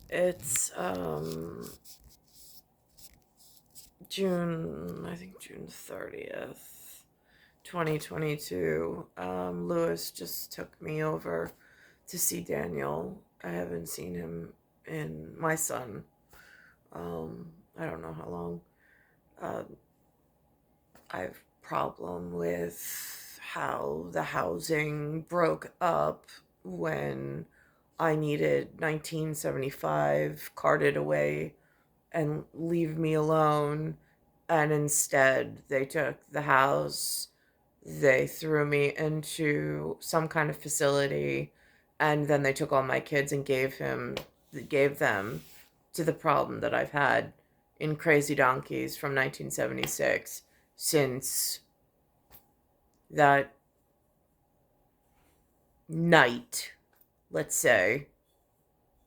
It's June 30th, 2022. Lewis just took me over to see Daniel. I haven't seen him in my son. I don't know how long. Uh, I have a problem with how the housing broke up when I needed 1975 carted away and leave me alone. And instead, they took the house, they threw me into some kind of facility, and then they took all my kids and gave them to the problem that I've had in Crazy Donkeys from 1976 since that night, let's say,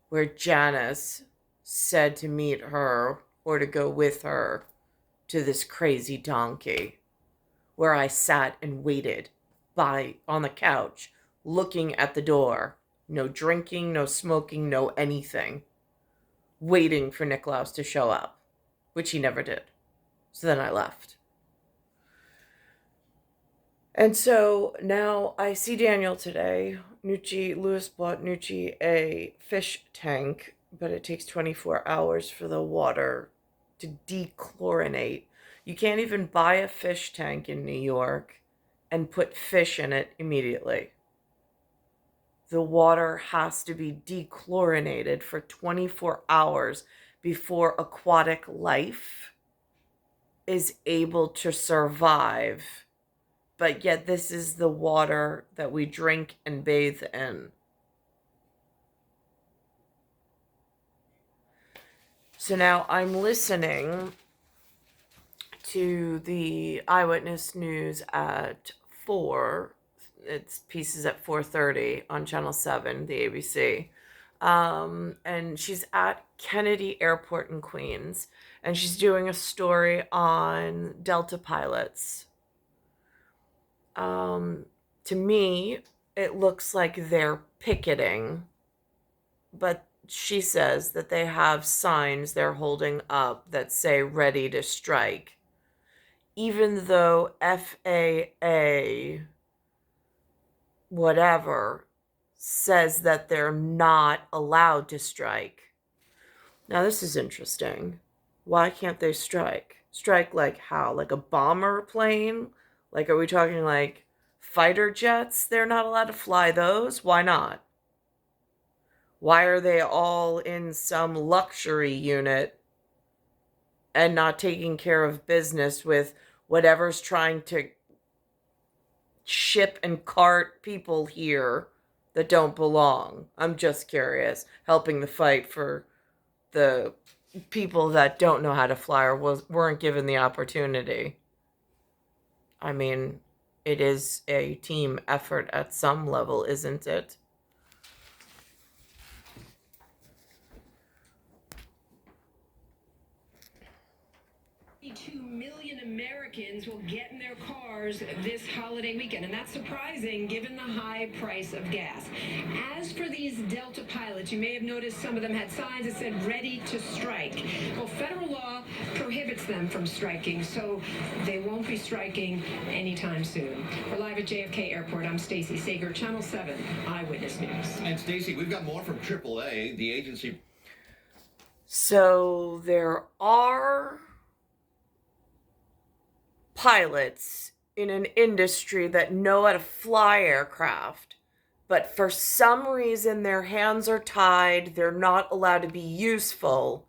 where Janice said to meet her or to go with her to this crazy donkey, where I sat and waited on the couch looking at the door. No drinking, no smoking, no anything. Waiting for Nicklaus to show up, which he never did. So then I left. And so now I see Daniel today. Lewis bought Nucci a fish tank, but it takes 24 hours for the water to dechlorinate. You can't even buy a fish tank in New York and put fish in it immediately. The water has to be dechlorinated for 24 hours before aquatic life is able to survive. But yet this is the water that we drink and bathe in. So now I'm listening to the Eyewitness News at 4. It's pieces at 4:30 on Channel 7, the ABC. And she's at Kennedy Airport in Queens, and she's doing a story on Delta pilots. To me, it looks like they're picketing, but she says that they have signs they're holding up that say ready to strike, even though FAA whatever says that they're not allowed to strike. Now, this is interesting. Why can't they strike? Strike like how? Like a bomber plane? Like, are we talking like fighter jets? They're not allowed to fly those? Why not? Why are they all in some luxury unit and not taking care of business with whatever's trying to ship and cart people here that don't belong? I'm just curious. Helping the fight for the people that don't know how to fly or weren't given the opportunity. I mean, it is a team effort at some level, isn't it? 2 million Americans will get in their cars this holiday weekend, and that's surprising given the high price of gas. As for these Delta pilots, you may have noticed some of them had signs that said ready to strike. Well, federal law prohibits them from striking, so they won't be striking anytime soon. We're live at JFK Airport. I'm Stacey Sager, Channel 7 Eyewitness News. And Stacey, we've got more from AAA, the agency. So there are pilots in an industry that know how to fly aircraft, but for some reason their hands are tied, they're not allowed to be useful.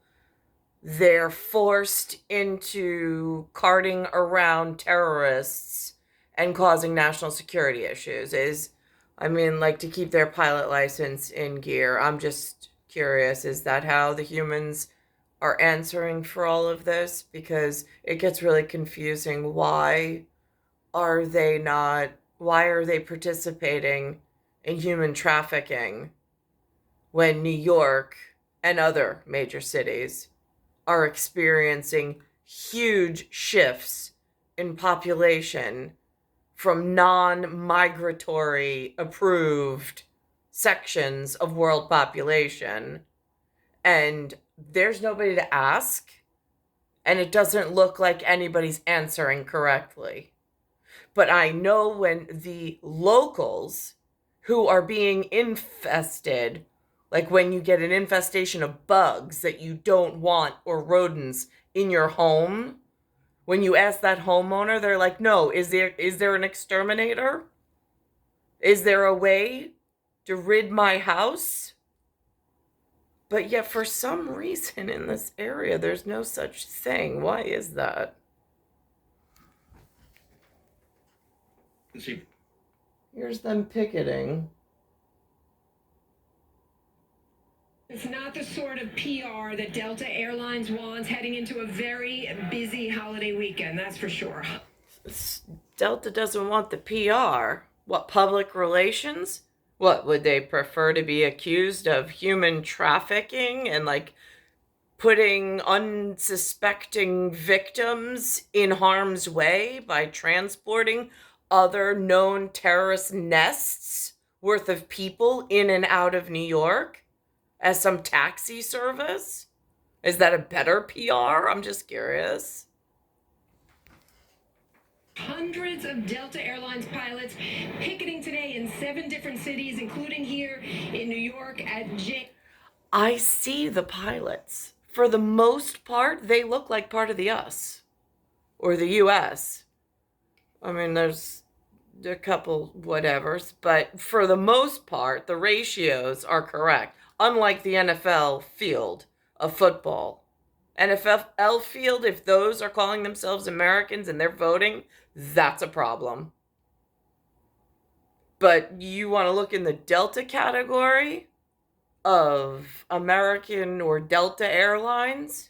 They're forced into carting around terrorists and causing national security issues. Like to keep their pilot license in gear. I'm just curious, is that how the humans are answering for all of this? Because it gets really confusing. Why are they participating in human trafficking when New York and other major cities are experiencing huge shifts in population from non-migratory approved sections of world population, and there's nobody to ask, and it doesn't look like anybody's answering correctly. But I know when the locals who are being infested, like when you get an infestation of bugs that you don't want or rodents in your home, when you ask that homeowner, they're like, no, is there an exterminator? Is there a way to rid my house? But yet, for some reason in this area, there's no such thing. Why is that? See, Here's them picketing. It's not the sort of PR that Delta Airlines wants heading into a very busy holiday weekend, that's for sure. Delta doesn't want the PR. What, public relations? What, would they prefer to be accused of human trafficking and like putting unsuspecting victims in harm's way by transporting other known terrorist nests worth of people in and out of New York as some taxi service? Is that a better PR? I'm just curious. Hundreds of Delta Airlines pilots picketing today in 7 different cities, including here in New York at I see the pilots. For the most part, they look like part of the US or the US. I mean, there's a couple whatevers, but for the most part, the ratios are correct. Unlike the NFL field of football. NFL field, if those are calling themselves Americans and they're voting, that's a problem. But you want to look in the Delta category of American or Delta Airlines,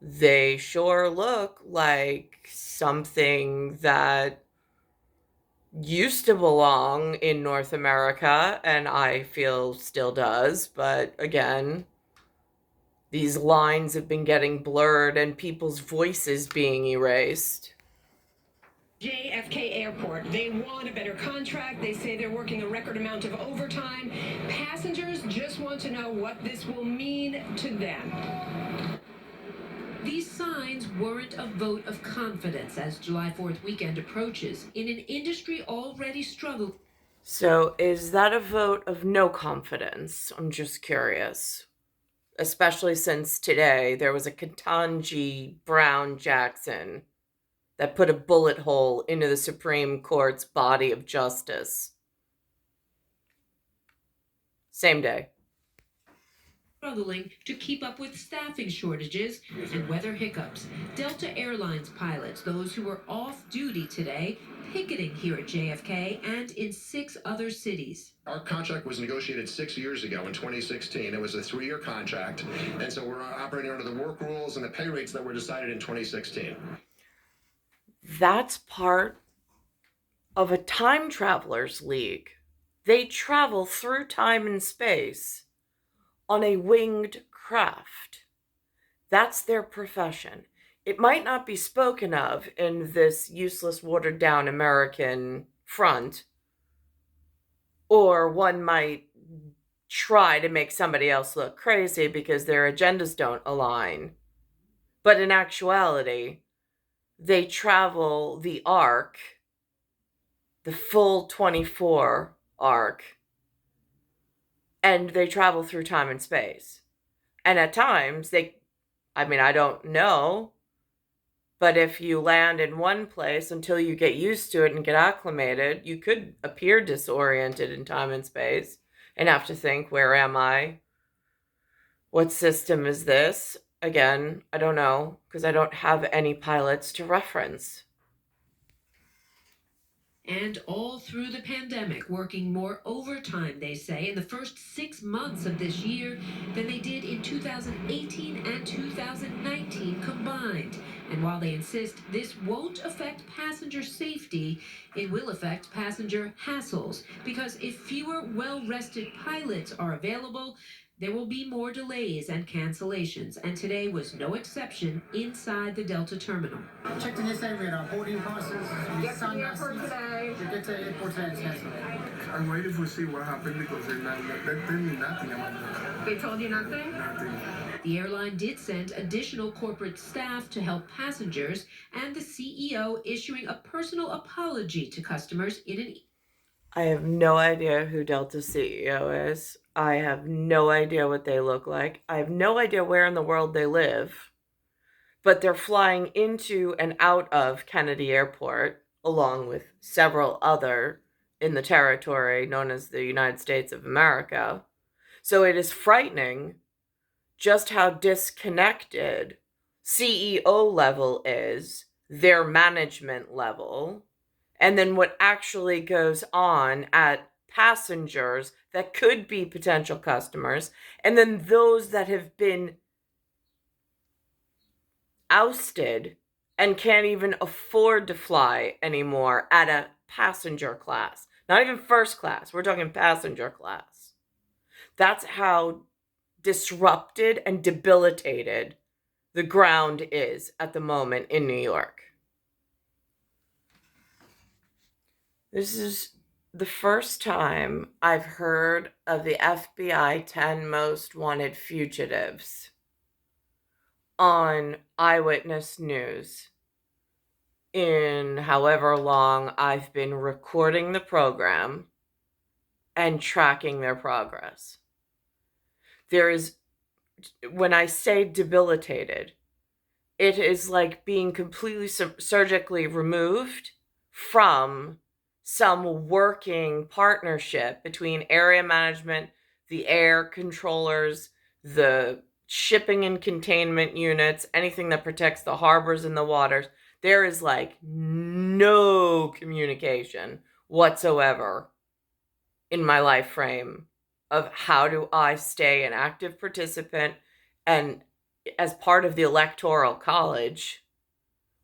they sure look like something that used to belong in North America, and I feel still does, but again, these lines have been getting blurred and people's voices being erased. JFK Airport. They want a better contract. They say they're working a record amount of overtime. Passengers just want to know what this will mean to them. These signs warrant a vote of confidence as July 4th weekend approaches in an industry already struggling. So is that a vote of no confidence? I'm just curious. Especially since today there was a Ketanji Brown Jackson that put a bullet hole into the Supreme Court's body of justice. Same day. Struggling to keep up with staffing shortages and weather hiccups. Delta Airlines pilots, those who were off duty today, picketing here at JFK and in 6 other cities. Our contract was negotiated 6 years ago in 2016. It was a 3-year contract, and so we're operating under the work rules and the pay rates that were decided in 2016. That's part of a time traveler's league. They travel through time and space on a winged craft. That's their profession. It might not be spoken of in this useless, watered down American front, or one might try to make somebody else look crazy because their agendas don't align. But in actuality, they travel the arc, the full 24 arc, and they travel through time and space. And at times, I don't know, but if you land in one place until you get used to it and get acclimated, you could appear disoriented in time and space and have to think, where am I? What system is this? Again, I don't know, because I don't have any pilots to reference. And all through the pandemic, working more overtime, they say, in the first 6 months of this year than they did in 2018 and 2019 combined. And while they insist this won't affect passenger safety, it will affect passenger hassles. Because if fewer well-rested pilots are available, There will be more delays and cancellations, and today was no exception inside the Delta terminal. Checked in yesterday, we had our boarding passes. Get to the airport today. We get to the airport today, it's canceled. I'm waiting to see what happened because they tell me nothing about that. They told you nothing? Nothing. The airline did send additional corporate staff to help passengers, and the CEO issuing a personal apology to customers in an I have no idea who Delta's CEO is. I have no idea what they look like. I have no idea where in the world they live. But they're flying into and out of Kennedy Airport, along with several other in the territory known as the United States of America. So it is frightening just how disconnected CEO level is, their management level, and then what actually goes on at passengers that could be potential customers, and then those that have been ousted and can't even afford to fly anymore at a passenger class. Not even first class, we're talking passenger class. That's how disrupted and debilitated the ground is at the moment in New York. This is the first time I've heard of the FBI 10 most wanted fugitives on Eyewitness News in however long I've been recording the program and tracking their progress. There is, when I say debilitated, it is like being completely surgically removed from some working partnership between area management, the air controllers, the shipping and containment units, anything that protects the harbors and the waters. There is like no communication whatsoever in my life frame of how do I stay an active participant and as part of the Electoral College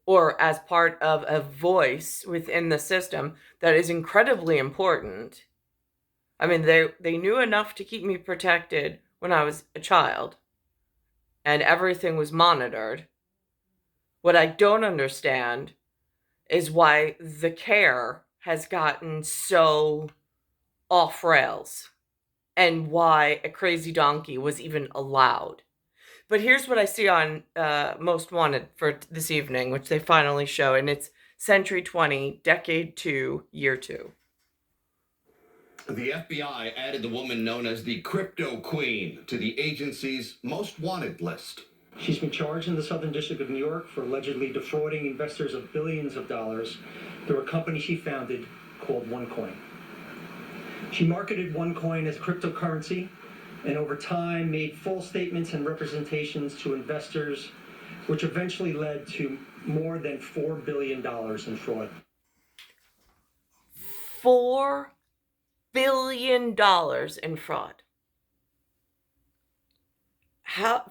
or as part of a voice within the system that is incredibly important. I mean, they knew enough to keep me protected when I was a child, and everything was monitored. What I don't understand is why the care has gotten so off rails and why a crazy donkey was even allowed. But here's what I see on Most Wanted for this evening, which they finally show, and it's Century 20, Decade 2, Year 2. The FBI added the woman known as the Crypto Queen to the agency's most wanted list. She's been charged in the Southern District of New York for allegedly defrauding investors of billions of dollars through a company she founded called OneCoin. She marketed OneCoin as cryptocurrency and over time made false statements and representations to investors, which eventually led to more than $4 billion in fraud. $4 billion in fraud.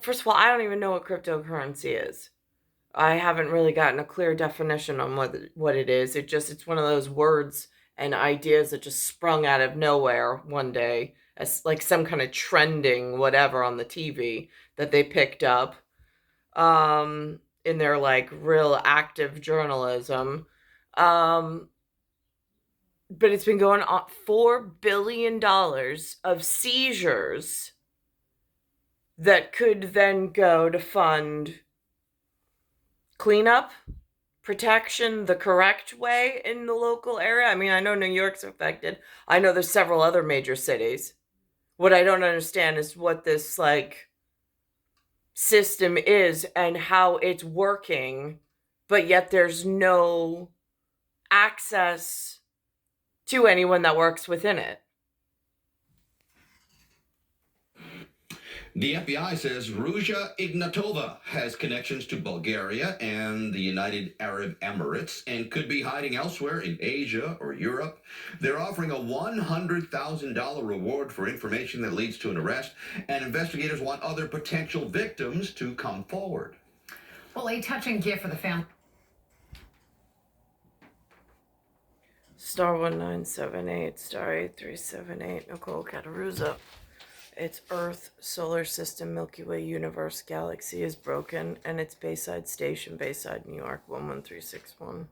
First of all, I don't even know what cryptocurrency is. I haven't really gotten a clear definition on what it is. It's one of those words and ideas that just sprung out of nowhere one day as like some kind of trending whatever on the TV that they picked up in their like real active journalism. But it's been going on. $4 billion of seizures that could then go to fund cleanup, protection the correct way in the local area. I mean, I know New York's affected. I know there's several other major cities. What I don't understand is what this like system is and how it's working, but yet there's no access to anyone that works within it. The FBI says Ruja Ignatova has connections to Bulgaria and the United Arab Emirates and could be hiding elsewhere in Asia or Europe. They're offering a $100,000 reward for information that leads to an arrest, and investigators want other potential victims to come forward. Well, a touching gift for the family. Star 1978, star 8378, Nicole Cattaruzza. It's Earth, Solar System, Milky Way, Universe, Galaxy is broken, and it's Bayside Station, Bayside, New York, 11361.